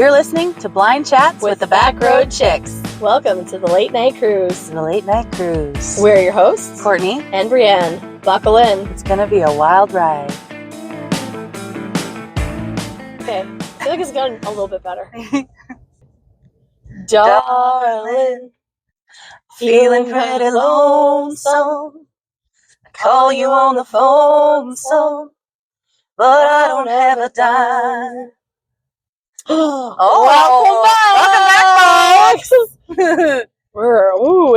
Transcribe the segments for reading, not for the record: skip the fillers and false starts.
You're listening to Blind Chats with the Back Road Chicks. Welcome to the Late Night Cruise. The Late Night Cruise. We're your hosts, Courtney and Brienne. Buckle in. It's going to be a wild ride. Okay, I feel like it's gotten a little bit better. Darling, feeling pretty lonesome. I call you on the phone some, but I don't have a dime. Welcome back, folks!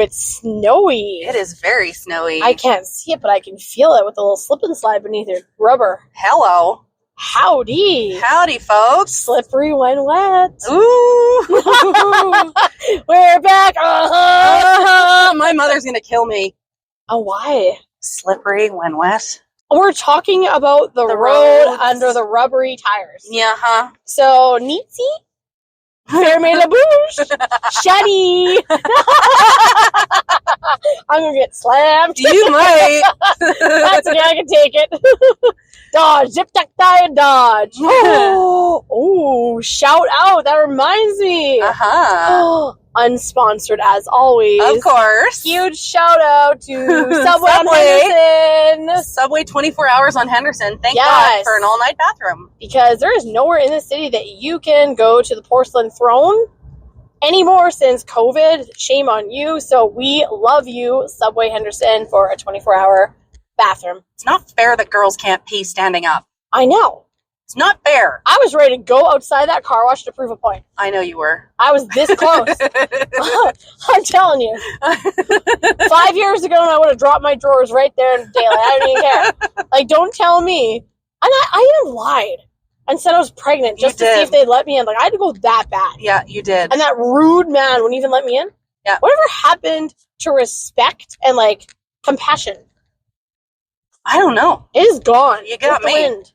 It's snowy. It is very snowy. I can't see it, but I can feel it with a little slip and slide beneath your rubber. Hello. Howdy. Howdy, folks. Slippery when wet. Ooh. We're back. My mother's going to kill me. Oh, why? Slippery when wet. We're talking about the road under the rubbery tires. Yeah, huh? So, Nietzsche, ferme la bouche, shady. I'm going to get slammed. You might. That's okay, I can take it. Dodge, zip, duck, die, and dodge. Oh, shout out. That reminds me. Unsponsored as always. Of course. Huge shout out to Subway on Henderson. Subway 24 hours on Henderson. Thank God for an all-night bathroom. Because there is nowhere in the city that you can go to the Porcelain Throne anymore since COVID. Shame on you. So we love you, Subway Henderson, for a 24-hour bathroom. It's not fair that girls can't pee standing up. I know. It's not fair. I was ready to go outside that car wash to prove a point. I know you were. I was this close. I'm telling you. 5 years ago, and I would have dropped my drawers right there in daylight. I don't even care. Like, don't tell me. And I even lied and said I was pregnant just to see if they'd let me in. Like, I had to go that bad. Yeah, you did. And that rude man wouldn't even let me in. Yeah. Whatever happened to respect and, like, compassion? I don't know. It is gone. You got me. Wind.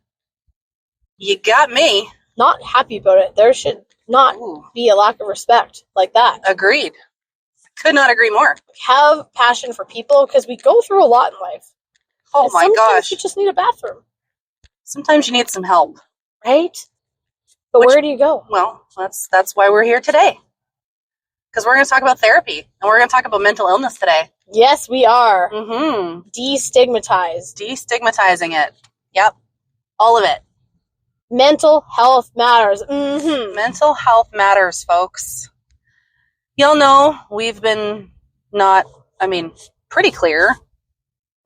You got me. Not happy about it. There should not be a lack of respect like that. Agreed. Could not agree more. Have passion for people because we go through a lot in life. Oh my gosh. Sometimes you just need a bathroom. Sometimes you need some help. Right? But where do you go? Well, that's why we're here today. Because we're going to talk about therapy. And we're going to talk about mental illness today. Yes, we are. Mm-hmm. Destigmatized. Destigmatizing it. Yep. All of it. Mental health matters. Mm-hmm. Mental health matters, folks. You'll know we've been pretty clear.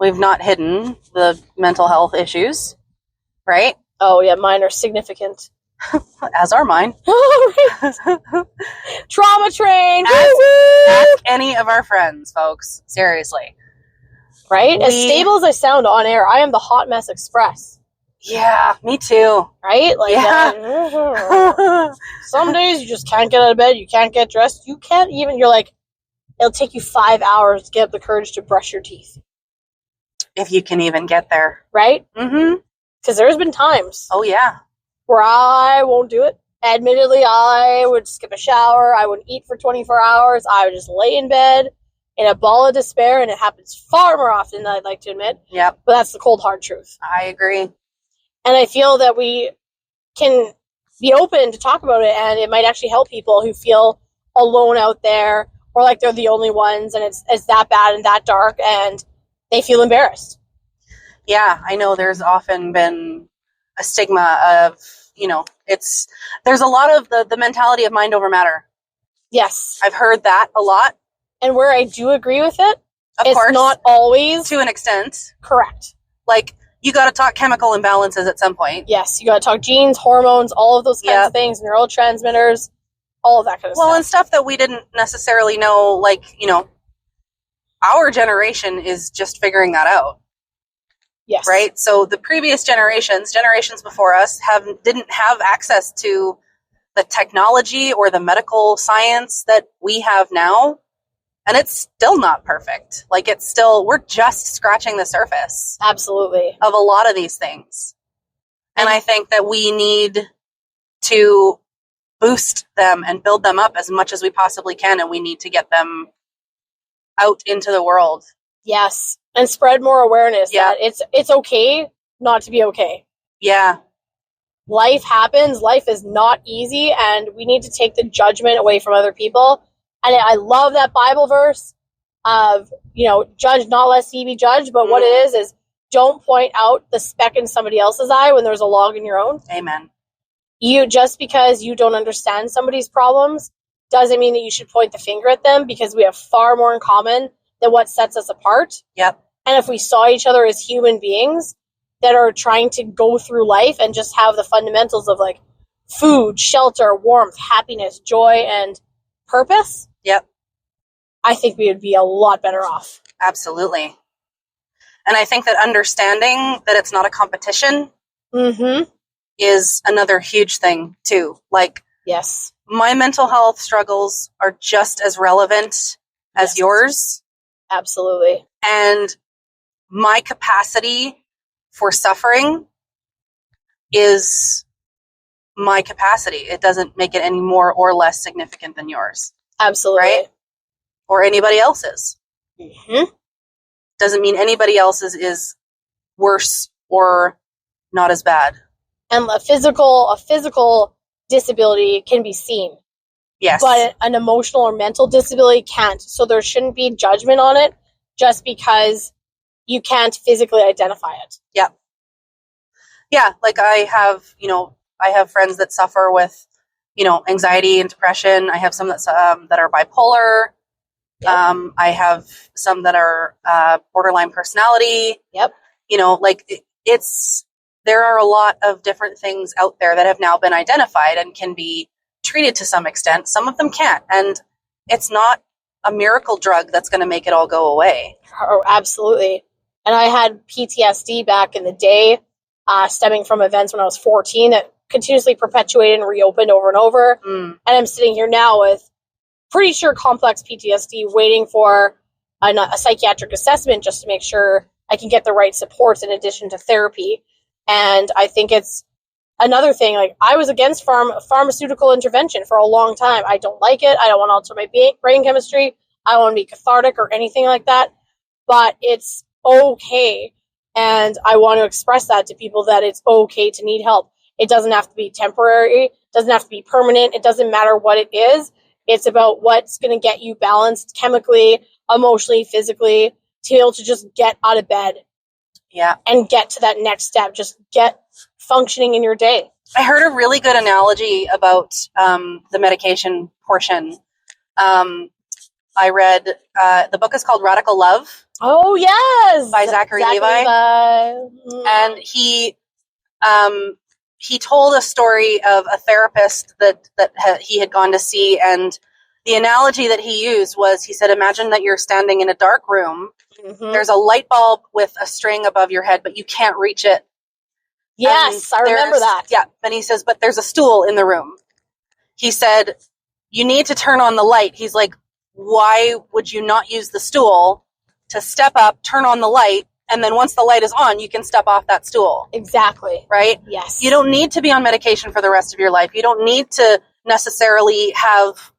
We've not hidden the mental health issues, right? Oh, yeah, mine are significant. As are mine. Trauma train. Ask any of our friends, folks. Seriously. Right? As stable as I sound on air, I am the hot mess express. Yeah, me too. Right? Like, some days you just can't get out of bed, you can't get dressed, you're like, it'll take you 5 hours to get up the courage to brush your teeth. If you can even get there. Right? Mm-hmm. Because there's been times. Oh, yeah. Where I won't do it. Admittedly, I would skip a shower, I wouldn't eat for 24 hours, I would just lay in bed in a ball of despair, and it happens far more often than I'd like to admit. Yep. But that's the cold, hard truth. I agree. And I feel that we can be open to talk about it, and it might actually help people who feel alone out there or like they're the only ones, and it's that bad and that dark, and they feel embarrassed. Yeah, I know there's often been a stigma of, there's a lot of the mentality of mind over matter. Yes. I've heard that a lot. And where I do agree with it, of it's course, not always. To an extent. Correct. Like, you got to talk chemical imbalances at some point. Yes, you got to talk genes, hormones, all of those kinds of things, neurotransmitters, all of that kind of stuff. Well, and stuff that we didn't necessarily know, our generation is just figuring that out. Yes. Right? So the previous generations before us, didn't have access to the technology or the medical science that we have now. And it's still not perfect. We're just scratching the surface. Absolutely. Of a lot of these things. And I think that we need to boost them and build them up as much as we possibly can. And we need to get them out into the world. Yes. And spread more awareness that it's okay not to be okay. Yeah. life happens. Life is not easy, and we need to take the judgment away from other people. And I love that Bible verse of, judge not lest ye be judged. But what it is don't point out the speck in somebody else's eye when there's a log in your own. Amen. Just because you don't understand somebody's problems doesn't mean that you should point the finger at them, because we have far more in common than what sets us apart. Yep. And if we saw each other as human beings that are trying to go through life and just have the fundamentals of like food, shelter, warmth, happiness, joy, and purpose, yep, I think we would be a lot better off. Absolutely. And I think that understanding that it's not a competition is another huge thing too. Like, yes, my mental health struggles are just as relevant as yours. Absolutely. And my capacity for suffering is my capacity. It doesn't make it any more or less significant than yours. Absolutely. Right? Or anybody else's. Doesn't mean anybody else's is worse or not as bad. And a physical disability can be seen. Yes. But an emotional or mental disability can't. So there shouldn't be judgment on it just because you can't physically identify it. Yeah. Yeah, like I have friends that suffer with, anxiety and depression. I have some that are bipolar. Yep. I have some that are borderline personality. Yep. There are a lot of different things out there that have now been identified and can be treated to some extent. Some of them can't. And it's not a miracle drug that's going to make it all go away. Oh, absolutely. And I had PTSD back in the day, stemming from events when I was 14 that continuously perpetuated and reopened over and over. And I'm sitting here now with pretty sure complex PTSD, waiting for a psychiatric assessment just to make sure I can get the right supports in addition to therapy. And I think it's another thing, like I was against pharmaceutical intervention for a long time. I don't like it. I don't want to alter my brain chemistry. I don't want to be cathartic or anything like that. But it's okay. And I want to express that to people, that it's okay to need help. It doesn't have to be temporary. It doesn't have to be permanent. It doesn't matter what it is. It's about what's going to get you balanced chemically, emotionally, physically, to be able to just get out of bed. Yeah. And get to that next step. Just get functioning in your day. I heard a really good analogy about the medication portion. I read, the book is called Radical Love. Oh, yes! By Zachary Levi. And he told a story of a therapist that he had gone to see, and the analogy that he used was, he said, imagine that you're standing in a dark room. There's a light bulb with a string above your head, but you can't reach it. Yes, I remember that. Yeah, and he says, but there's a stool in the room. He said, you need to turn on the light. He's like, why would you not use the stool to step up, turn on the light, and then once the light is on, you can step off that stool? Exactly. Right? Yes. You don't need to be on medication for the rest of your life. You don't need to necessarily have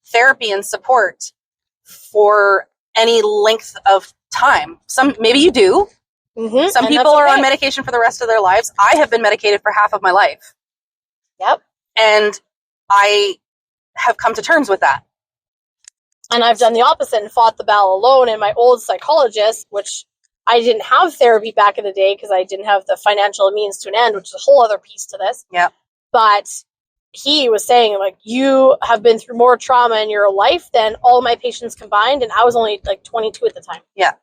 therapy and support for any length of time. Maybe you do. Some people are on medication for the rest of their lives. I have been medicated for half of my life. Yep. And I have come to terms with that. And I've done the opposite and fought the battle alone. And my old psychologist, which I didn't have therapy back in the day because I didn't have the financial means to an end, which is a whole other piece to this. Yeah. But he was saying, like, you have been through more trauma in your life than all my patients combined. And I was only like 22 at the time. Yeah.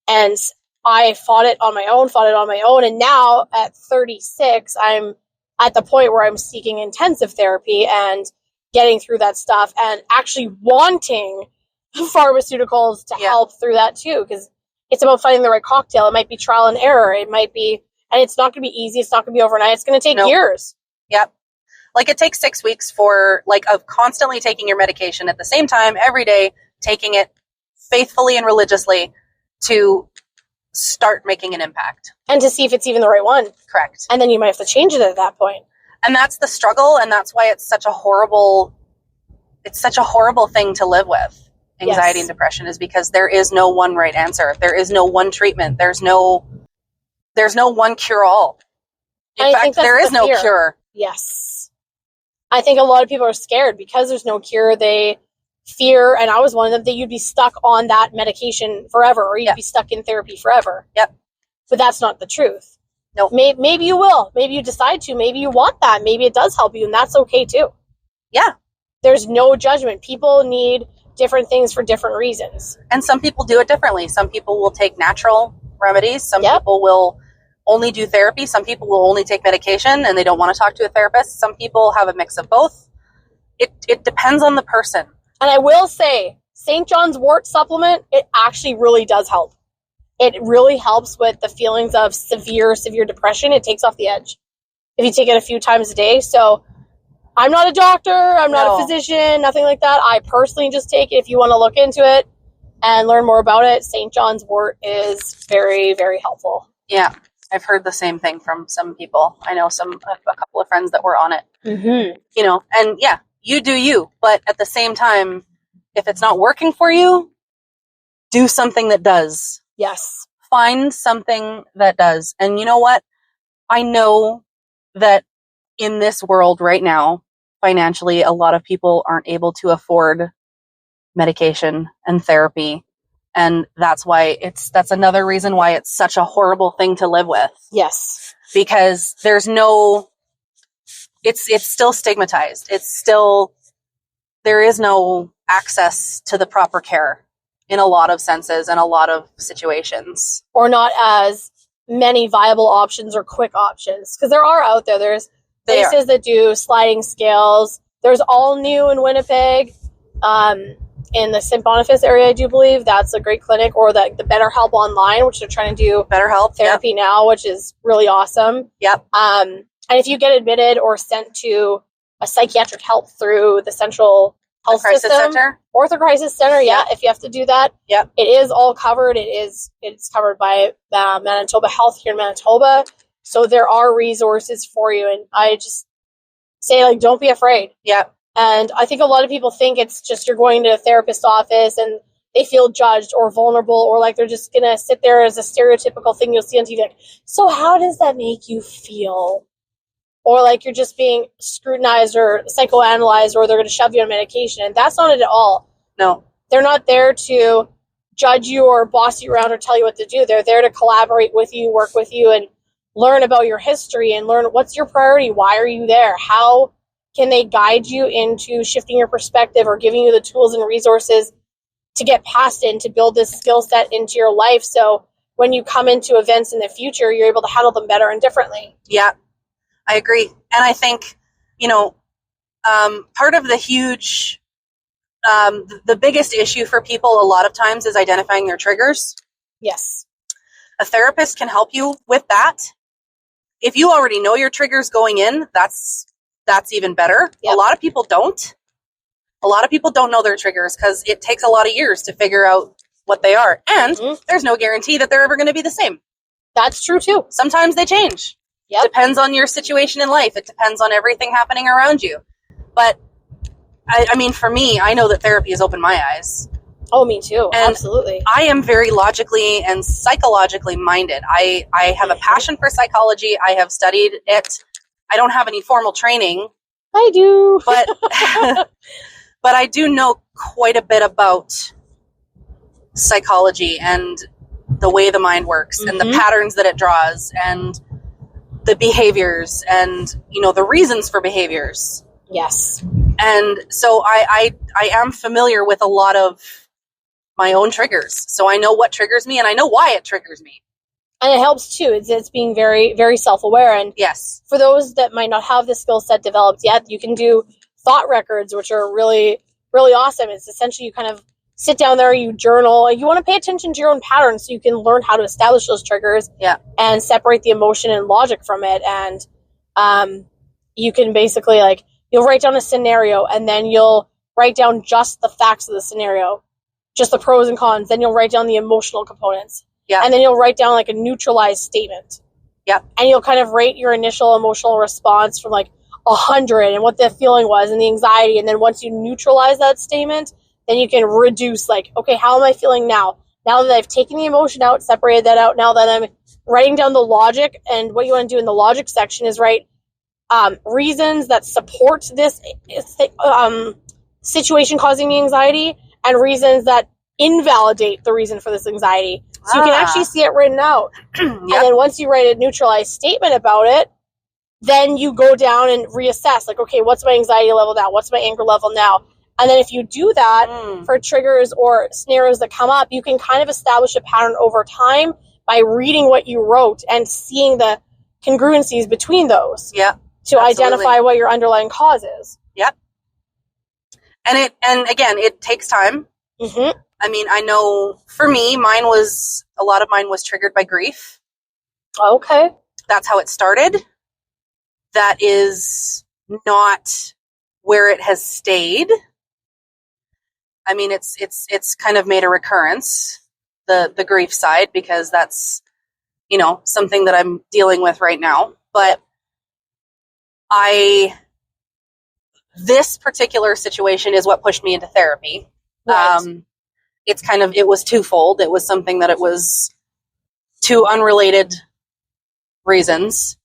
And I fought it on my own. And now at 36, I'm at the point where I'm seeking intensive therapy and getting through that stuff and actually wanting pharmaceuticals to help through that too. Because it's about finding the right cocktail. It might be trial and error. It might be, and it's not going to be easy. It's not going to be overnight. It's going to take years. Yep. Like it takes 6 weeks of constantly taking your medication at the same time, every day, taking it faithfully and religiously to start making an impact. And to see if it's even the right one. Correct. And then you might have to change it at that point. And that's the struggle, and that's why it's such a horrible thing to live with. Anxiety and depression is because there is no one right answer. There is no one treatment. There's no one cure all. In fact, there is no cure. Yes. I think a lot of people are scared because there's no cure. They fear, and I was one of them, that you'd be stuck on that medication forever, or you'd be stuck in therapy forever. Yep. But that's not the truth. No. Maybe you will. Maybe you decide to. Maybe you want that. Maybe it does help you, and that's okay too. Yeah. There's no judgment. People need different things for different reasons. And some people do it differently. Some people will take natural remedies. Some people will only do therapy. Some people will only take medication and they don't want to talk to a therapist. Some people have a mix of both. It depends on the person. And I will say, St. John's wort supplement, it actually really does help. It really helps with the feelings of severe depression. It takes off the edge if you take it a few times a day. So I'm not a doctor. I'm not a physician, nothing like that. I personally just take it. If you want to look into it and learn more about it, St. John's wort is very, very helpful. Yeah. I've heard the same thing from some people. I know a couple of friends that were on it. Mm-hmm. You know, and yeah, you do you. But at the same time, if it's not working for you, do something that does. Yes. Find something that does. And you know what? I know that in this world right now, financially, a lot of people aren't able to afford medication and therapy. And that's another reason why it's such a horrible thing to live with. Yes. Because it's still stigmatized. There is no access to the proper care in a lot of senses and a lot of situations. Or not as many viable options or quick options. Because there are out there. There's places that do sliding scales. There's All New in Winnipeg. In the St. Boniface area, I do believe that's a great clinic, or the BetterHelp Online, which they're trying to do BetterHelp therapy now, which is really awesome. Yep. And if you get admitted or sent to a psychiatric help through the Central Health Crisis System Center, or the Crisis Center, if you have to do that, it is all covered. It's covered by Manitoba Health here in Manitoba, so there are resources for you. And I just say, don't be afraid. Yeah. And I think a lot of people think it's just you're going to a therapist's office and they feel judged or vulnerable, or like they're just going to sit there as a stereotypical thing you'll see on TV. Like, so how does that make you feel? Or like you're just being scrutinized or psychoanalyzed, or they're going to shove you on medication. And that's not it at all. No. They're not there to judge you or boss you around or tell you what to do. They're there to collaborate with you, work with you, and learn about your history and learn what's your priority. Why are you there? How can they guide you into shifting your perspective or giving you the tools and resources to get past it and to build this skill set into your life, so when you come into events in the future, you're able to handle them better and differently? Yeah, I agree. And I think, part of the huge, the biggest issue for people a lot of times is identifying their triggers. Yes. A therapist can help you with that. If you already know your triggers going in, that's even better. Yep. A lot of people don't. A lot of people don't know their triggers because it takes a lot of years to figure out what they are. And there's no guarantee that they're ever going to be the same. That's true too. Sometimes they change. Yep. Depends on your situation in life. It depends on everything happening around you. But I mean, for me, I know that therapy has opened my eyes. Oh, me too. And absolutely. I am very logically and psychologically minded. I have a passion for psychology. I have studied it. I don't have any formal training. I do. But but I do know quite a bit about psychology and the way the mind works and the patterns that it draws and the behaviors and, the reasons for behaviors. Yes. And so I am familiar with a lot of my own triggers. So I know what triggers me and I know why it triggers me. And it helps too. It's being very, very self-aware. And yes, for those that might not have the skill set developed yet, you can do thought records, which are really, really awesome. It's essentially you kind of sit down there, you journal. You want to pay attention to your own patterns so you can learn how to establish those triggers and separate the emotion and logic from it. And you can basically you'll write down a scenario and then you'll write down just the facts of the scenario, just the pros and cons. Then you'll write down the emotional components. Yeah. And then you'll write down a neutralized statement. Yeah. And you'll kind of rate your initial emotional response from 100 and what the feeling was and the anxiety. And then once you neutralize that statement, then you can reduce okay, how am I feeling now? Now that I've taken the emotion out, separated that out, now that I'm writing down the logic, and what you want to do in the logic section is write reasons that support this situation causing me anxiety, and reasons that invalidate the reason for this anxiety. So you can actually see it written out. Yep. And then once you write a neutralized statement about it, then you go down and reassess, like, okay, what's my anxiety level now? What's my anger level now? And then if you do that for triggers or scenarios that come up, you can kind of establish a pattern over time by reading what you wrote and seeing the congruencies between those. Yeah. To identify what your underlying cause is. Yep. And again, it takes time. Mm-hmm. I mean, I know for me, a lot of mine was triggered by grief. Okay. That's how it started. That is not where it has stayed. I mean, it's kind of made a recurrence, the grief side, because that's, something that I'm dealing with right now. But this particular situation is what pushed me into therapy. Right. It was twofold. It was something that it was two unrelated reasons,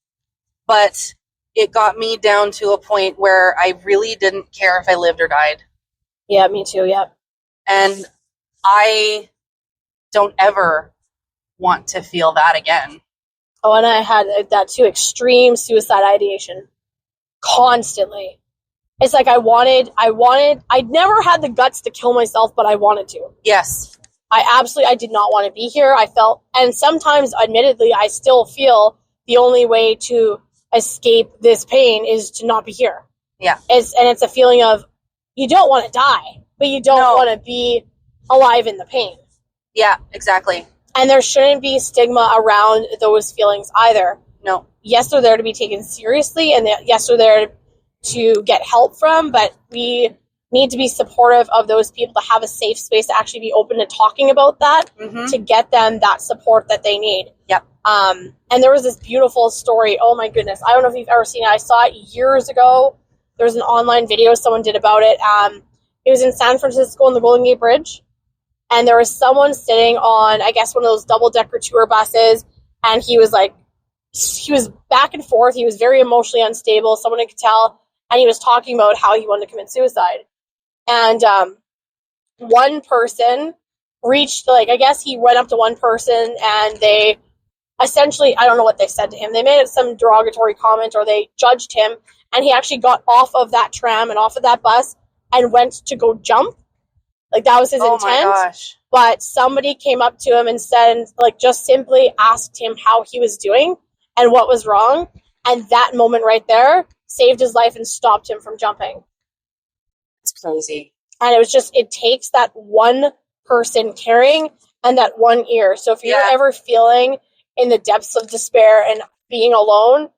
but it got me down to a point where I really didn't care if I lived or died. Yeah, me too, yeah. And I don't ever want to feel that again. Oh, and I had that too, extreme suicide ideation. Constantly. It's like I'd never had the guts to kill myself, but I wanted to. Yes. I did not want to be here. I felt, and sometimes, admittedly, I still feel the only way to escape this pain is to not be here. Yeah. It's a feeling of, you don't want to die, but you don't want to be alive in the pain. Yeah, exactly. And there shouldn't be stigma around those feelings either. No. Yes, they're there to be taken seriously, and yes, they're there to get help from, but we need to be supportive of those people to have a safe space to actually be open to talking about that, to get them that support that they need. Yep. And there was this beautiful story. Oh my goodness. I don't know if you've ever seen it. I saw it years ago. There was an online video someone did about it. It was in San Francisco on the Golden Gate Bridge. And there was someone sitting on, I guess, one of those double-decker tour buses. And he was back and forth. He was very emotionally unstable. Someone could tell. And he was talking about how he wanted to commit suicide. And one person reached, I guess he went up to one person and they essentially, I don't know what they said to him. They made some derogatory comment or they judged him. And he actually got off of that tram and off of that bus and went to go jump. That was his intent. My gosh. But somebody came up to him and said, just simply asked him how he was doing and what was wrong. And that moment right there saved his life and stopped him from jumping. It's crazy. And it takes that one person caring and that one ear. So if you're ever feeling in the depths of despair and being alone,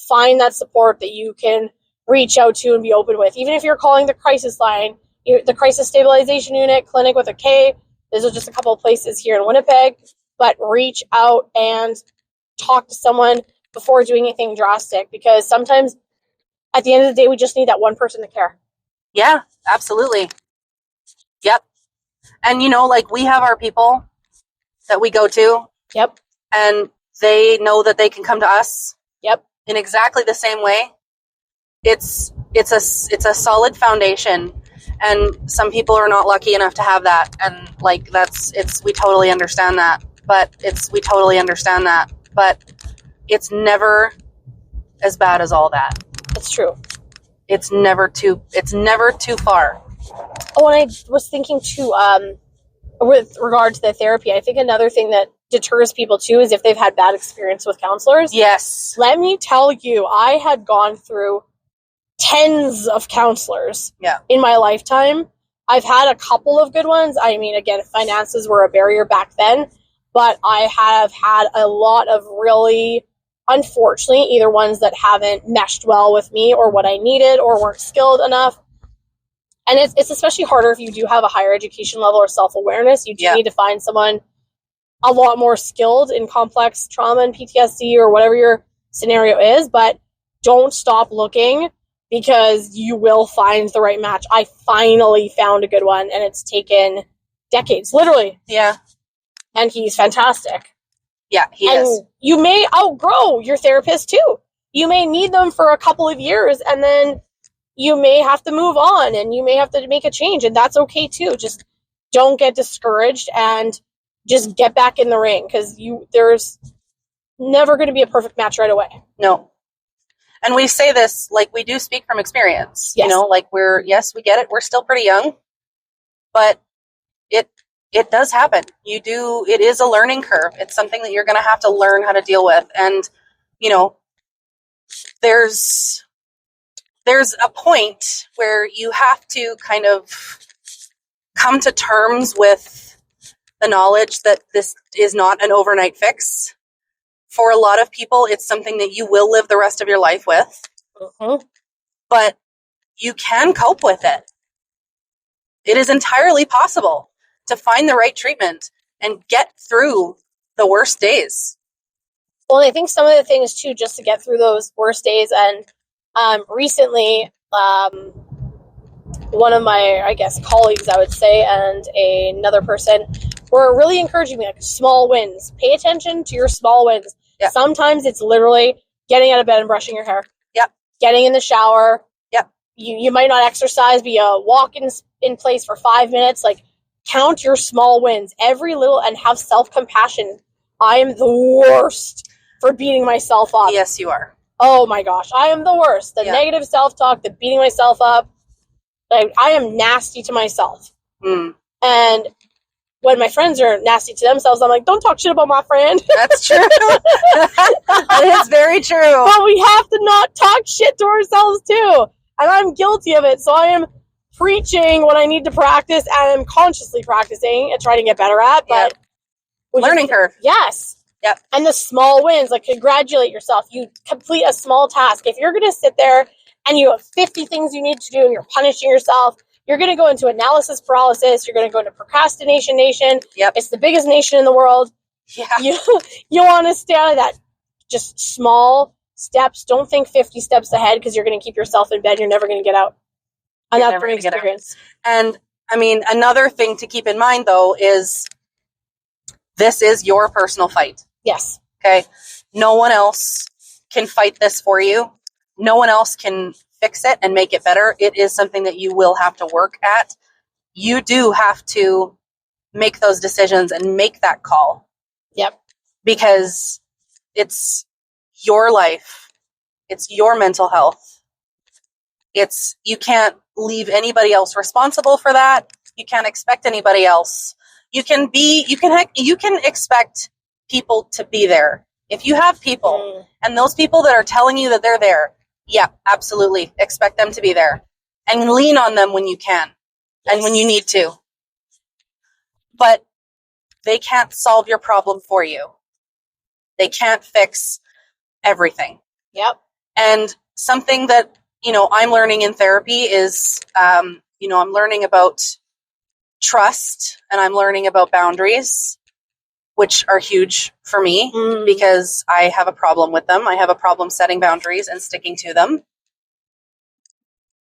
find that support that you can reach out to and be open with. Even if you're calling the crisis line, the Crisis Stabilization Unit, Clinic with a K, those are just a couple of places here in Winnipeg, but reach out and talk to someone before doing anything drastic, because sometimes at the end of the day, we just need that one person to care. Yeah, absolutely. Yep. And, we have our people that we go to. Yep. And they know that they can come to us. Yep. In exactly the same way. It's a solid foundation. And some people are not lucky enough to have that. And, we totally understand that. But it's never as bad as all that. It's true. It's never too far. Oh, and I was thinking too, with regard to the therapy, I think another thing that deters people too is if they've had bad experience with counselors. Yes. Let me tell you, I had gone through tens of counselors in my lifetime. I've had a couple of good ones. I mean, again, finances were a barrier back then, but I have had a lot of really, unfortunately, either ones that haven't meshed well with me or what I needed or weren't skilled enough. And it's especially harder if you do have a higher education level or self-awareness. You do need to find someone a lot more skilled in complex trauma and PTSD or whatever your scenario is, but don't stop looking, because you will find the right match. I finally found a good one, and it's taken decades, literally. Yeah. And he's fantastic. Yeah, he and is. you may outgrow your therapist too. You may need them for a couple of years, and then you may have to move on, and you may have to make a change, and that's okay too. Just don't get discouraged, and just get back in the ring, because there's never going to be a perfect match right away. No. And we say this, like, we do speak from experience. Yes. You know, like, we get it. We're still pretty young, but it does happen. It is a learning curve. It's something that you're going to have to learn how to deal with. And, you know, there's a point where you have to kind of come to terms with the knowledge that this is not an overnight fix. For a lot of people, it's something that you will live the rest of your life with. But you can cope with it. It is entirely possible to find the right treatment and get through the worst days. Well, I think some of the things too, just to get through those worst days, and recently, one of my, I guess, colleagues, I would say, and another person were really encouraging me, like, small wins. Pay attention to your small wins. Yep. Sometimes it's literally getting out of bed and brushing your hair. Yep. Getting in the shower. Yep. You might not exercise, but you walk in place for 5 minutes. Like, count your small wins. Every little, and have self-compassion. I am the worst for beating myself up. Yes, you are. Oh my gosh, I am the worst. The negative self-talk, the beating myself up. Like, I am nasty to myself. And when my friends are nasty to themselves, I'm like, don't talk shit about my friend. That's true. That is very true. But we have to not talk shit to ourselves too. And I'm guilty of it. So I am preaching what I need to practice, and I'm consciously practicing and trying to get better at. But learning curve. Yes. Yep. And the small wins, like, congratulate yourself. You complete a small task. If you're going to sit there and you have 50 things you need to do and you're punishing yourself, you're going to go into analysis paralysis. You're going to go into procrastination nation. Yep. It's the biggest nation in the world. Yeah. You want to stay out of that. Just small steps. Don't think 50 steps ahead, because you're going to keep yourself in bed. You're never going to get out. And that's from experience. And, I mean, another thing to keep in mind, though, is this is your personal fight. Yes. Okay? No one else can fight this for you. No one else can fix it and make it better. It is something that you will have to work at. You do have to make those decisions and make that call. Yep. Because it's your life. It's your mental health. You can't leave anybody else responsible for that. You can't expect anybody else. You can expect people to be there. If you have people and those people that are telling you that they're there, yeah, absolutely. Expect them to be there, and lean on them when you can and when you need to. But they can't solve your problem for you. They can't fix everything. Yep. And something that, I'm learning in therapy is, I'm learning about trust, and I'm learning about boundaries, which are huge for me because I have a problem with them. I have a problem setting boundaries and sticking to them.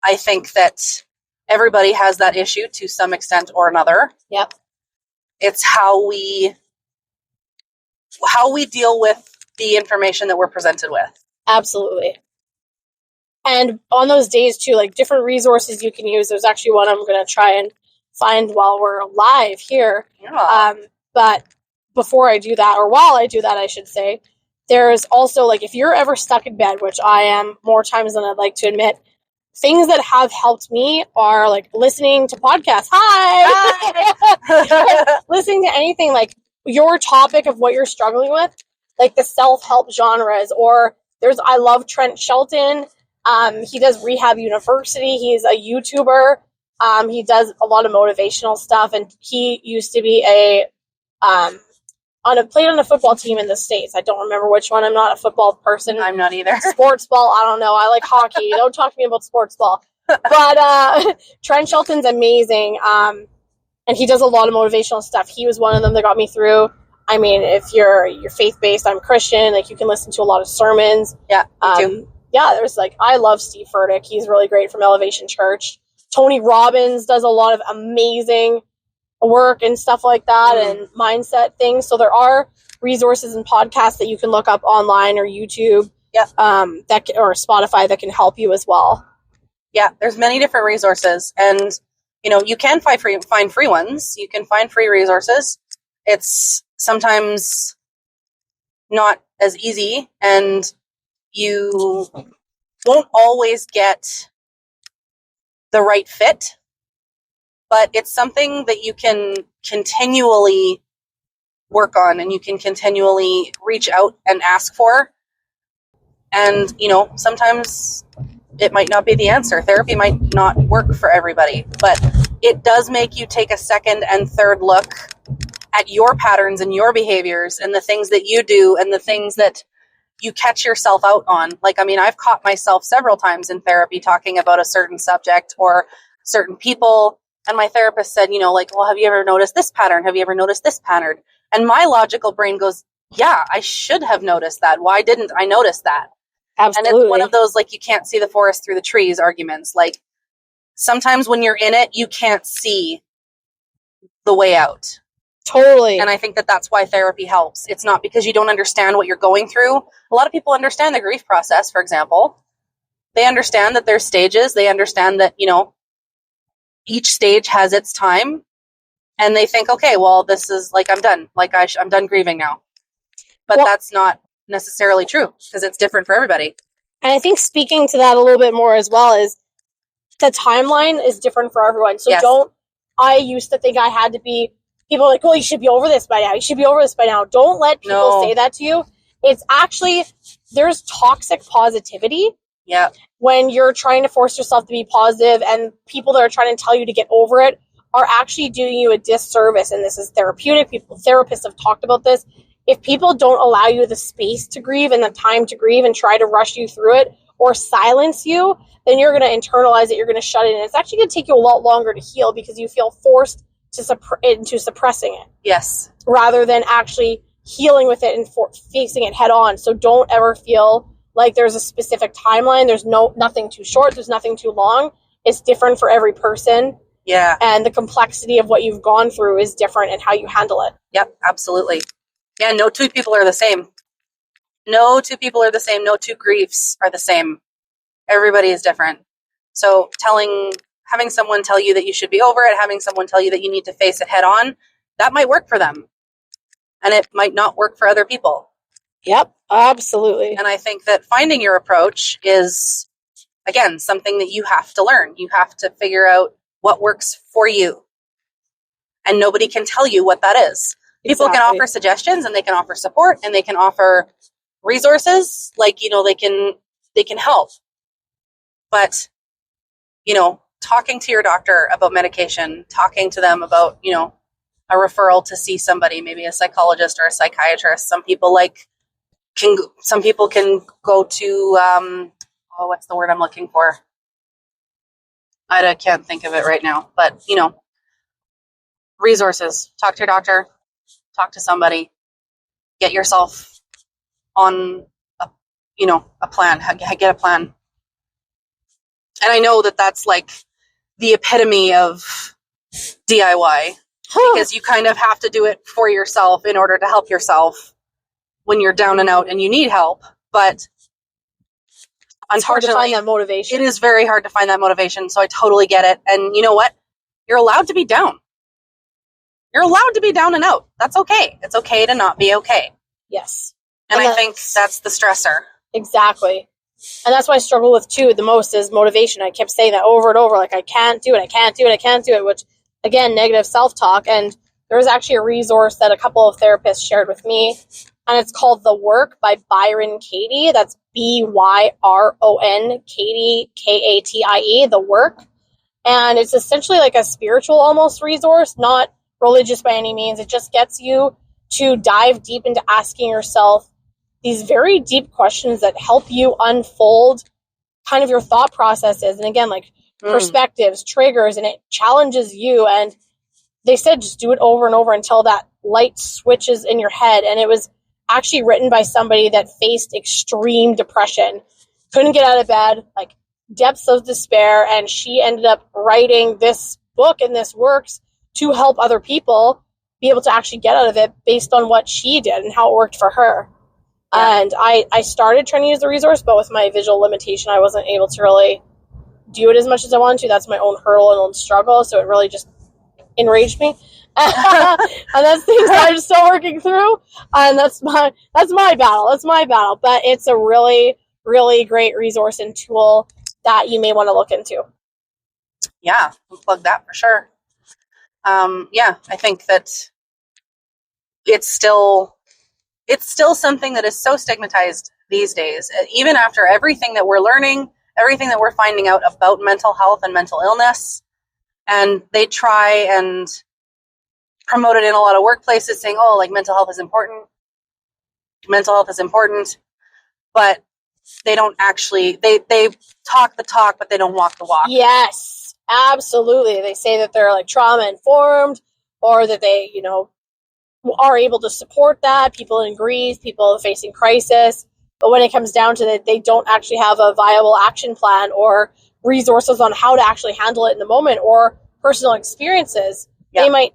I think that everybody has that issue to some extent or another. Yep. It's how we deal with the information that we're presented with. Absolutely. And on those days too, like, different resources you can use. There's actually one I'm going to try and find while we're live here. Yeah. But before I do that, or while I do that, I should say, there's also, like, if you're ever stuck in bed, which I am more times than I'd like to admit, things that have helped me are, like, listening to podcasts. Hi! Listening to anything, like, your topic of what you're struggling with, like the self-help genres, or I love Trent Shelton. He does Rehab University. He's a YouTuber. He does a lot of motivational stuff, and he used to be played on a football team in the States. I don't remember which one. I'm not a football person. I'm not either. Sports ball, I don't know. I like hockey. Don't talk to me about sports ball. But Trent Shelton's amazing. And he does a lot of motivational stuff. He was one of them that got me through. I mean, if you're faith-based, I'm Christian. Like, you can listen to a lot of sermons. Yeah, me too. Yeah, I love Steve Furtick. He's really great from Elevation Church. Tony Robbins does a lot of amazing work and stuff like that, and mindset things. So there are resources and podcasts that you can look up online or YouTube, or Spotify that can help you as well. Yeah, there's many different resources, and you can find free ones. You can find free resources. It's sometimes not as easy, and you won't always get the right fit, but it's something that you can continually work on, and you can continually reach out and ask for. And, sometimes it might not be the answer. Therapy might not work for everybody, but it does make you take a second and third look at your patterns and your behaviors and the things that you do and the things that you catch yourself out on. Like, I've caught myself several times in therapy talking about a certain subject or certain people. And my therapist said, well, have you ever noticed this pattern? Have you ever noticed this pattern? And my logical brain goes, yeah, I should have noticed that. Why didn't I notice that? Absolutely. And it's one of those, you can't see the forest through the trees arguments. Sometimes when you're in it, you can't see the way out. Totally. And I think that that's why therapy helps. It's not because you don't understand what you're going through. A lot of people understand the grief process, for example. They understand that there's stages. They understand that, each stage has its time. And they think, okay, well, this is I'm done. I'm done grieving now. But that's not necessarily true, because it's different for everybody. And I think speaking to that a little bit more as well is the timeline is different for everyone. So I used to think I had to be, people are like, oh, you should be over this by now. You should be over this by now. Don't let people say that to you. It's actually, there's toxic positivity. Yeah. When you're trying to force yourself to be positive, and people that are trying to tell you to get over it are actually doing you a disservice. And this is therapeutic. Therapists have talked about this. If people don't allow you the space to grieve and the time to grieve and try to rush you through it or silence you, then you're going to internalize it. You're going to shut it in. It's actually going to take you a lot longer to heal because you feel forced into suppressing it. Yes. Rather than actually healing with it and facing it head on. So don't ever feel like there's a specific timeline. There's nothing too short. There's nothing too long. It's different for every person. Yeah. And the complexity of what you've gone through is different in how you handle it. Yep, absolutely. Yeah, no two people are the same. No two people are the same. No two griefs are the same. Everybody is different. So having someone tell you that you should be over it, having someone tell you that you need to face it head on, that might work for them. And it might not work for other people. Yep, absolutely. And I think that finding your approach is, again, something that you have to learn. You have to figure out what works for you. And nobody can tell you what that is. People can offer suggestions, and they can offer support, and they can offer resources. They can help. But, talking to your doctor about medication, talking to them about, a referral to see somebody, maybe a psychologist or a psychiatrist. Some people can go to, what's the word I'm looking for? I can't think of it right now, but, resources. Talk to your doctor, talk to somebody, get yourself on a plan, get a plan. And I know that that's the epitome of DIY, because you kind of have to do it for yourself in order to help yourself when you're down and out and you need help. But it's hard to find that motivation. It is very hard to find that motivation. So I totally get it. And you know what? You're allowed to be down. You're allowed to be down and out. That's okay. It's okay to not be okay. Yes. And I think that's the stressor. Exactly. And that's what I struggle with too the most is motivation. I kept saying that over and over, I can't do it, I can't do it, I can't do it, which, again, negative self-talk. And there was actually a resource that a couple of therapists shared with me, and it's called The Work by Byron Katie. That's Byron Katie, Katie, The Work. And it's essentially like a spiritual almost resource, not religious by any means. It just gets you to dive deep into asking yourself these very deep questions that help you unfold kind of your thought processes. And again, perspectives, triggers, and it challenges you. And they said just do it over and over until that light switches in your head. And it was actually written by somebody that faced extreme depression, couldn't get out of bed, depths of despair. And she ended up writing this book and this works to help other people be able to actually get out of it based on what she did and how it worked for her. Yeah. And I started trying to use the resource, but with my visual limitation, I wasn't able to really do it as much as I wanted to. That's my own hurdle and own struggle, so it really just enraged me. And that's things that I'm still working through, and that's my battle. But it's a really, really great resource and tool that you may want to look into. Yeah, we'll plug that for sure. I think that it's still something that is so stigmatized these days, even after everything that we're learning, everything that we're finding out about mental health and mental illness. And they try and promote it in a lot of workplaces saying, oh, like mental health is important. But they don't actually, they talk the talk, but they don't walk the walk. Yes, absolutely. They say that they're like trauma informed, or that they, are able to support that, people in grief, people facing crisis. But when it comes down to that, they don't actually have a viable action plan or resources on how to actually handle it in the moment, or personal experiences. They might,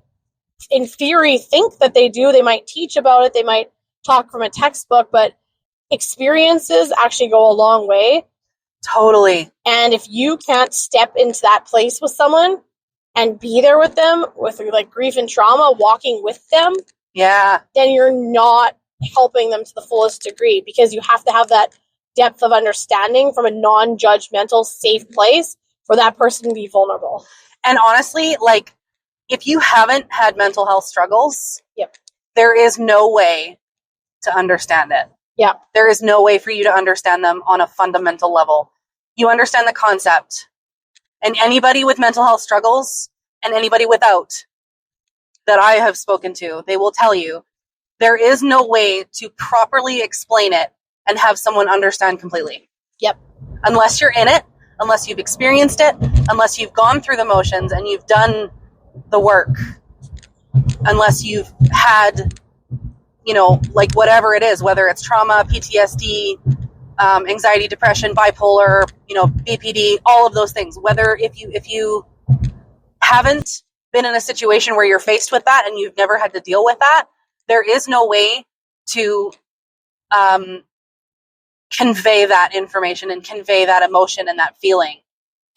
in theory, think that they do. They might teach about it. They might talk from a textbook, but experiences actually go a long way. Totally. And if you can't step into that place with someone and be there with them with like grief and trauma, walking with them, then you're not helping them to the fullest degree, because you have to have that depth of understanding from a non-judgmental, safe place for that person to be vulnerable. And honestly, like, if you haven't had mental health struggles, there is no way to understand it. Yeah. There is no way for you to understand them on a fundamental level. You understand the concept. And anybody with mental health struggles, and anybody without that I have spoken to, they will tell you there is no way to properly explain it and have someone understand completely. Yep. Unless you're in it, unless you've experienced it, unless you've gone through the motions and you've done the work, unless you've had, like whatever it is, whether it's trauma, PTSD, anxiety, depression, bipolar, BPD, all of those things. Whether if you haven't been in a situation where you're faced with that and you've never had to deal with that, there is no way to convey that information and convey that emotion and that feeling.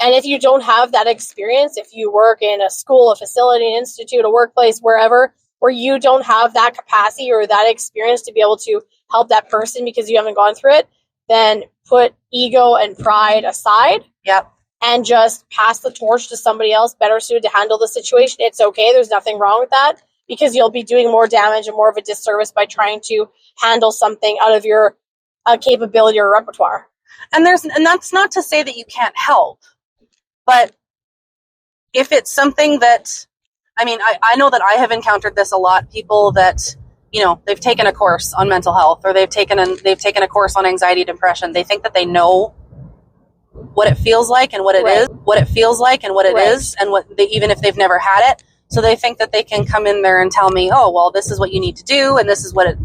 And if you don't have that experience, if you work in a school, a facility, an institute, a workplace, wherever, where you don't have that capacity or that experience to be able to help that person because you haven't gone through it, then put ego and pride aside. Yep. And just pass the torch to somebody else better suited to handle the situation. It's okay. There's nothing wrong with that, because you'll be doing more damage and more of a disservice by trying to handle something out of your capability or repertoire. And that's not to say that you can't help, but if it's something that, I know that I have encountered this a lot. People that, they've taken a course on mental health, or they've taken a course on anxiety, depression. They think that they know what it feels like and what it is, and even if they've never had it. So they think that they can come in there and tell me, oh, well, this is what you need to do, and this is what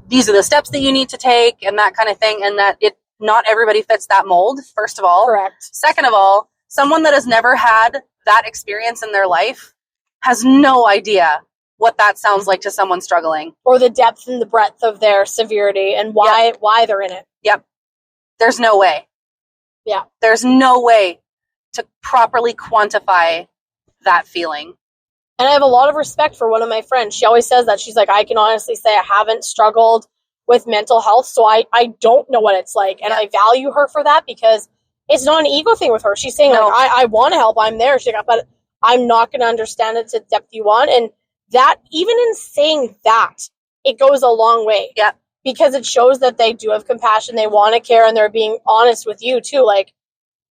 these are the steps that you need to take, and that kind of thing, and that not everybody fits that mold, first of all. Correct. Second of all, someone that has never had that experience in their life has no idea what that sounds like to someone struggling. Or the depth and the breadth of their severity and why they're in it. Yep. There's no way. Yeah. There's no way to properly quantify that feeling. And I have a lot of respect for one of my friends. She always says that. She's like, I can honestly say I haven't struggled with mental health, so I don't know what it's like. And I value her for that, because it's not an ego thing with her. She's saying, like, I want to help. I'm there. She's like, but I'm not going to understand it to the depth you want. And that, even in saying that, it goes a long way. Yeah. Because it shows that they do have compassion. They want to care, and they're being honest with you too. Like,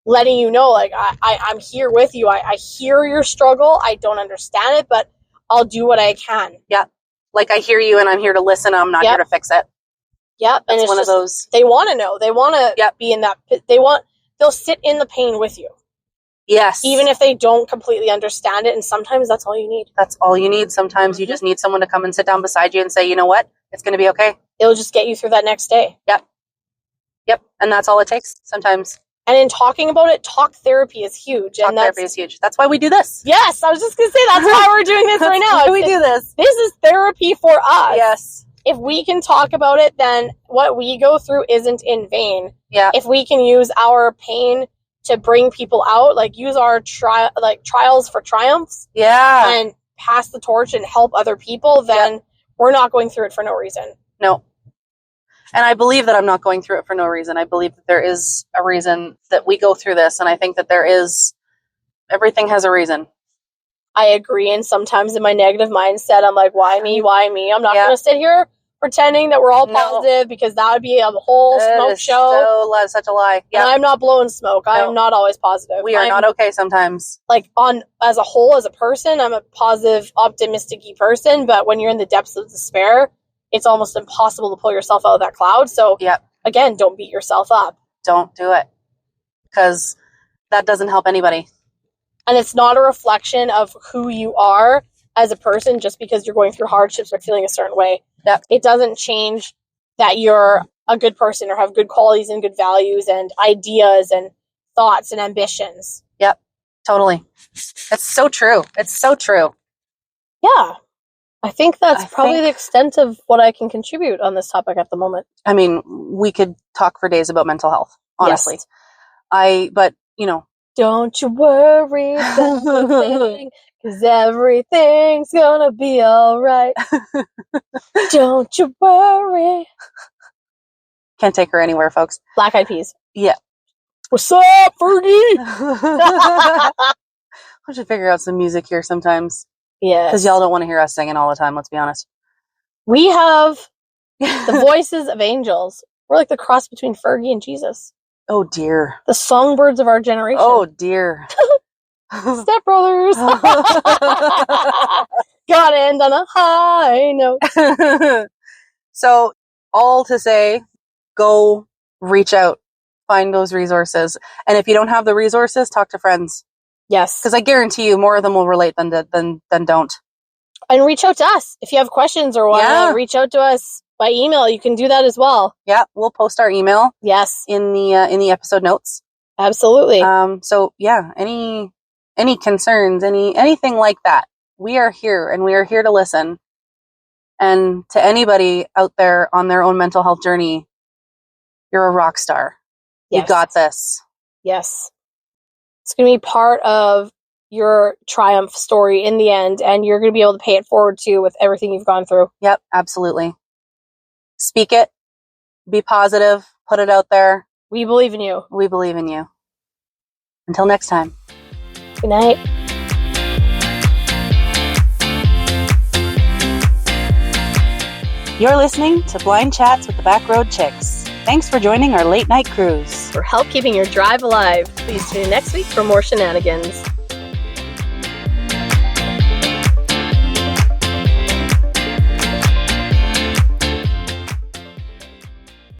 letting you know, like, I'm here with you. I hear your struggle. I don't understand it, but I'll do what I can. Yeah. Like, I hear you, and I'm here to listen. I'm not here to fix it. Yep. And it's one of those. They want to know. They want to be in that. They'll sit in the pain with you. Yes. Even if they don't completely understand it. And sometimes that's all you need. That's all you need. Sometimes you just need someone to come and sit down beside you and say, you know what? It's going to be okay. It'll just get you through that next day. Yep. And that's all it takes sometimes. And in talking about it, talk therapy is huge. Talk therapy is huge. That's why we do this. Yes, I was just going to say that's why we're doing this right now. Why we do this. This is therapy for us. Yes. If we can talk about it, then what we go through isn't in vain. Yeah. If we can use our pain to bring people out, like use our trials for triumphs, and pass the torch and help other people, then we're not going through it for no reason. No. And I believe that I'm not going through it for no reason. I believe that there is a reason that we go through this. And I think that everything has a reason. I agree. And sometimes in my negative mindset, I'm like, why me? Why me? I'm not going to sit here pretending that we're all positive because that would be a whole smoke show. Such a lie. Yeah. And I'm not blowing smoke. No. I'm not always positive. We are not okay sometimes. Like as a whole, as a person, I'm a positive, optimistic-y person. But when you're in the depths of despair, it's almost impossible to pull yourself out of that cloud. So again, don't beat yourself up. Don't do it. Because that doesn't help anybody. And it's not a reflection of who you are as a person just because you're going through hardships or feeling a certain way. Yep. It doesn't change that you're a good person or have good qualities and good values and ideas and thoughts and ambitions. Yep, totally. It's so true. It's so true. Yeah. I think that's probably the extent of what I can contribute on this topic at the moment. I mean, we could talk for days about mental health, honestly. Yes. But, you know. Don't you worry about anything, because everything's gonna be all right. Don't you worry. Can't take her anywhere, folks. Black Eyed Peas. Yeah. What's up, Fergie? I should figure out some music here sometimes. Yeah. Because y'all don't want to hear us singing all the time, let's be honest. We have the voices of angels. We're like the cross between Fergie and Jesus. Oh, dear. The songbirds of our generation. Oh, dear. Step Brothers. Gotta end on a high note. So, all to say, go reach out. Find those resources. And if you don't have the resources, talk to friends. Yes. Because I guarantee you more of them will relate than don't. And reach out to us. If you have questions or want to reach out to us by email, you can do that as well. Yeah, we'll post our email. Yes. In the episode notes. Absolutely. So yeah, any concerns, anything like that, we are here and we are here to listen. And to anybody out there on their own mental health journey, you're a rock star. Yes. You got this. Yes. It's going to be part of your triumph story in the end, and you're going to be able to pay it forward too with everything you've gone through. Yep, absolutely. Speak it. Be positive. Put it out there. We believe in you. We believe in you. Until next time. Good night. You're listening to Blind Chats with the Backroad Chicks. Thanks for joining our late night cruise. For help keeping your drive alive, please tune in next week for more shenanigans.